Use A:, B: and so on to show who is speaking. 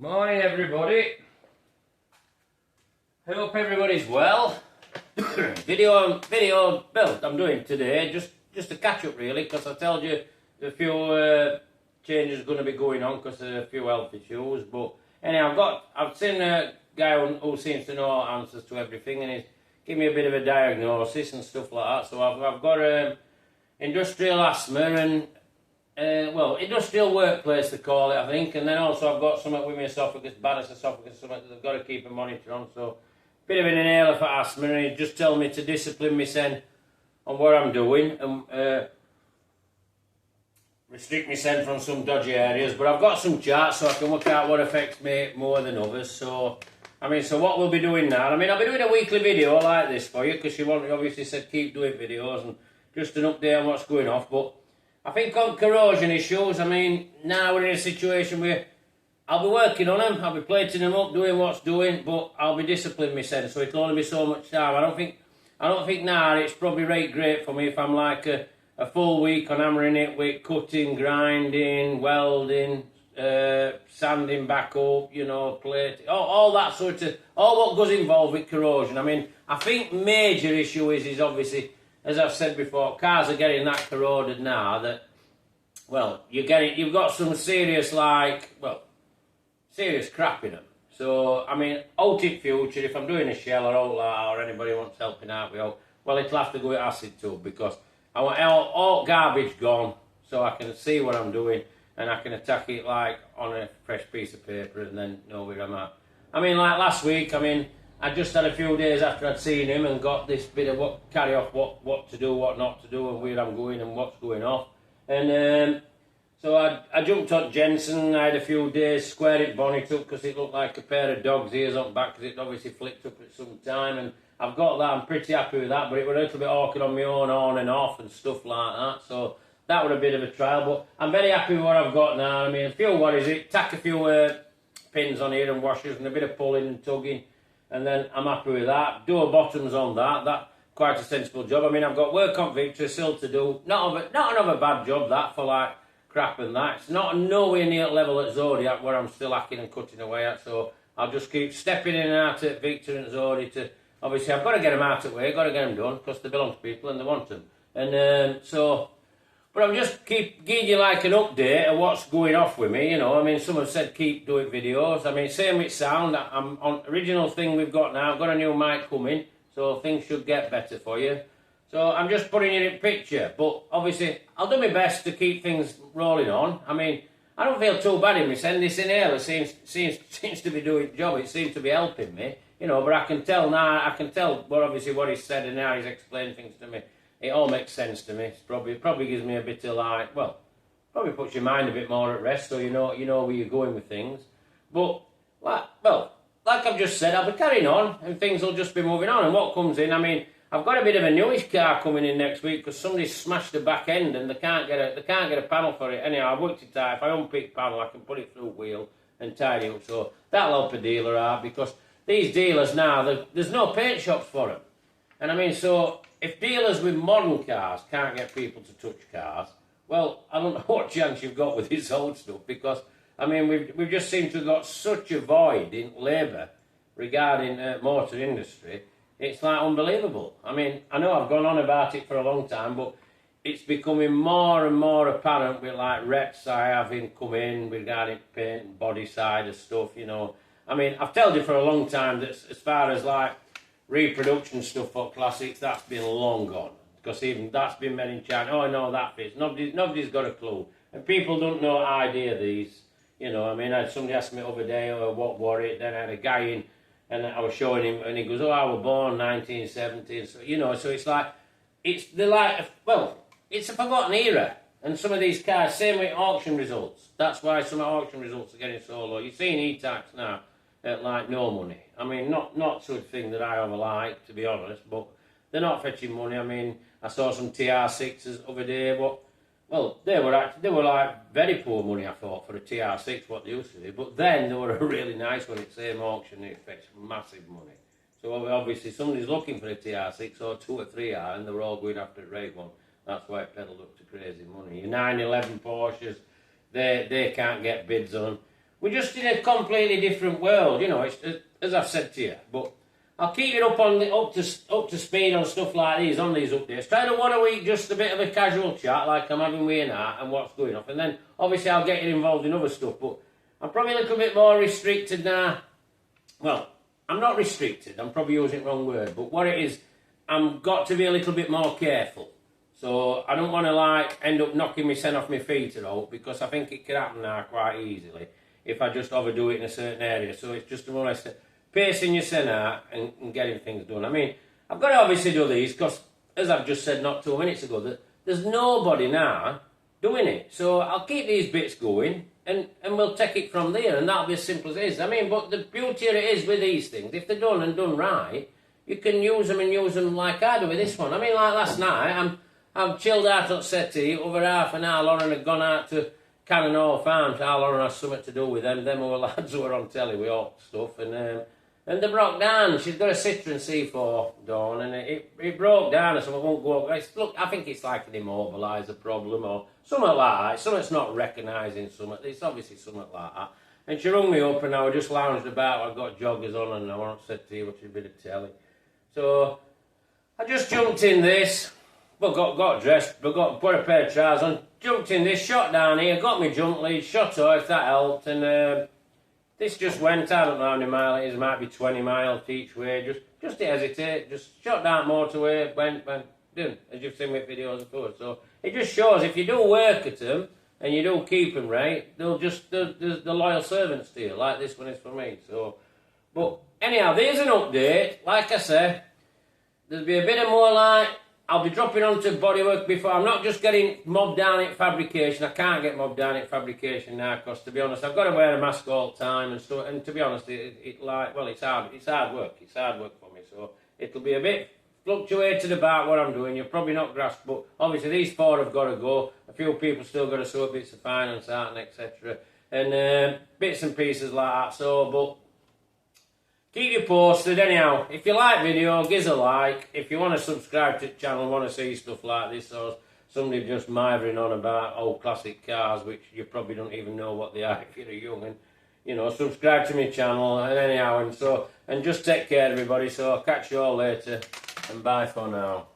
A: Morning everybody. I hope everybody's well. video well I'm doing today just a catch up really, because I told you a few changes are going to be going on because of a few health issues. But anyhow, I've seen a guy who seems to know answers to everything, and he's given me a bit of a diagnosis and stuff like that. So I've got industrial asthma and industrial workplace they call it, I think, and then also I've got something with my esophagus, Barrett's esophagus, something that they've got to keep a monitor on. So bit of an inhaler for asthma, and he just tell me to discipline myself on what I'm doing and restrict myself from some dodgy areas. But I've got some charts so I can work out what affects me more than others. So what we'll be doing now, I'll be doing a weekly video like this for you, because you obviously said keep doing videos and just an update on what's going off. But I think on corrosion issues, now we're in a situation where I'll be working on them, I'll be plating them up, doing what's doing, but I'll be disciplining myself, so it'll only be so much time. I don't think now it's probably right great for me if I'm like a full week on hammering it with cutting, grinding, welding, sanding back up, plating, all that sort of, all what goes involved with corrosion. I think major issue is obviously, as I've said before, cars are getting that corroded now that, well, you've got some serious serious crap in them. So, out in future, if I'm doing a shell or all that, or anybody wants helping out with well, it'll have to go with acid tub, because I want all garbage gone so I can see what I'm doing and I can attack it like on a fresh piece of paper and then know where I'm at. Like last week, I just had a few days after I'd seen him and got this bit of what to do, what not to do, and where I'm going and what's going off. And so I jumped on Jensen. I had a few days, squared it bonnet up because it looked like a pair of dog's ears on back, because it obviously flicked up at some time, and I've got that. I'm pretty happy with that, but it was a little bit awkward on my own, on and off and stuff like that. So that was a bit of a trial, but I'm very happy with what I've got now. A few, tack a few pins on here and washers and a bit of pulling and tugging, and then I'm happy with that. Door bottoms on that quite a sensible job. I've got work on Victory still to do. Not another bad job that for like crap and that. It's not nowhere near level at Zodiac where I'm still hacking and cutting away at, so I'll just keep stepping in and out at Victor and Zodi to, obviously I've got to get them out of the way, got to get them done, because they belong to people and they want them. And but I'm just keep giving you like an update of what's going off with me, some have said keep doing videos. Same with sound, I'm on original thing we've got now, I've got a new mic coming, so things should get better for you. So I'm just putting it in picture, but obviously I'll do my best to keep things rolling on. I don't feel too bad in me saying this inhaler seems to be doing the job. It seems to be helping me, but I can tell now. I can tell what he's said, and now he's explained things to me. It all makes sense to me. It's probably gives me a bit of probably puts your mind a bit more at rest, so you know where you're going with things. But like I've just said, I'll be carrying on, and things will just be moving on. And what comes in, I've got a bit of a newish car coming in next week because somebody smashed the back end and they can't get a panel for it. Anyhow, I've worked it out. If I unpick panel, I can put it through wheel and tidy it up. So that'll help a dealer out, because these dealers now, there's no paint shops for them. And so if dealers with modern cars can't get people to touch cars, well, I don't know what chance you've got with this old stuff, because we've just seemed to have got such a void in labour regarding motor industry. It's like unbelievable. I know I've gone on about it for a long time, but it's becoming more and more apparent with like reps I have come in regarding paint and body side of stuff, I've told you for a long time that as far as like reproduction stuff for classics, that's been long gone. Because even that's been men in China, oh no, that fits. Nobody's got a clue. And people don't know idea these. I had somebody ask me the other day, what were it? Then I had a guy in, and I was showing him, and he goes, I was born 1970. So, so it's like, it's a forgotten era. And some of these cars, same with auction results. That's why some auction results are getting so low. You're seeing E-Tax now at like no money. Not sort of thing that I ever like, to be honest, but they're not fetching money. I saw some TR6s the other day, but, well, they were like very poor money, I thought, for a TR6, what they used to be. But then they were a really nice one at the same auction, it fetched massive money. So obviously somebody's looking for a TR6, or 2 or 3 are, and they were all going after the right one. That's why it pedalled up to crazy money. Your 911 Porsches, they can't get bids on. we're just in a completely different world, you know. It's, as I've said to you, but I'll keep it up to speed on stuff like these, on these updates. Try to 1 a week, just a bit of a casual chat like I'm having with you now and what's going on. And then obviously I'll get you involved in other stuff, but I'm probably a little bit more restricted now. Well, I'm not restricted, I'm probably using the wrong word, but what it is, I've got to be a little bit more careful. So I don't want to like end up knocking my sen off my feet at all, because I think it could happen now quite easily if I just overdo it in a certain area. So it's just more or less pacing your sen out and getting things done. I mean, I've got to obviously do these because, as I've just said not 2 minutes ago, that there's nobody now doing it. So I'll keep these bits going and we'll take it from there, and that'll be as simple as it is. I mean, but the beauty of it is with these things, if they're done and done right, you can use them like I do with this one. I mean, like last night, I'm chilled out on settee. Over half an hour, Lauren had gone out to Cannon Hall Farms. Lauren has something to do with them. Them were lads who were on telly with all stuff, and they broke down. She's got a Citroen C4, Dawn, and it broke down, so I won't go up. Look, I think it's like an immobiliser problem or something like that. Something's not recognising something. It's obviously something like that. And she rung me up, and I was just lounged about. I got joggers on, and I want to sit to you watching a bit of telly. So I just jumped in this. Well, got dressed, but put a pair of trousers on, jumped in this, shot down here, got my jump lead, shot her if that helped, and this just went, I don't know how many miles it is, it might be 20 miles each way, just to hesitate, just shot down motorway, went, done, as you've seen with videos before. So it just shows if you do work at them, and you do keep them right, they're loyal servants to you, like this one is for me. So, but anyhow, there's an update. Like I said, there'll be a bit of more like, I'll be dropping onto bodywork before. I'm not just getting mobbed down at fabrication. I can't get mobbed down at fabrication now, because to be honest, I've got to wear a mask all the time, and so. And to be honest, it's hard. It's hard work. It's hard work for me. So it'll be a bit fluctuated about what I'm doing. You'll probably not grasp, but obviously these 4 have got to go. A few people still got to sort bits of finance out and etc. And bits and pieces like that. So, but. Keep you posted. Anyhow, if you like video, give us a like. If you want to subscribe to the channel and want to see stuff like this, or somebody just mithering on about old classic cars, which you probably don't even know what they are if you're young, and you know, subscribe to my channel. And anyhow, and just take care, everybody. So I'll catch you all later, and bye for now.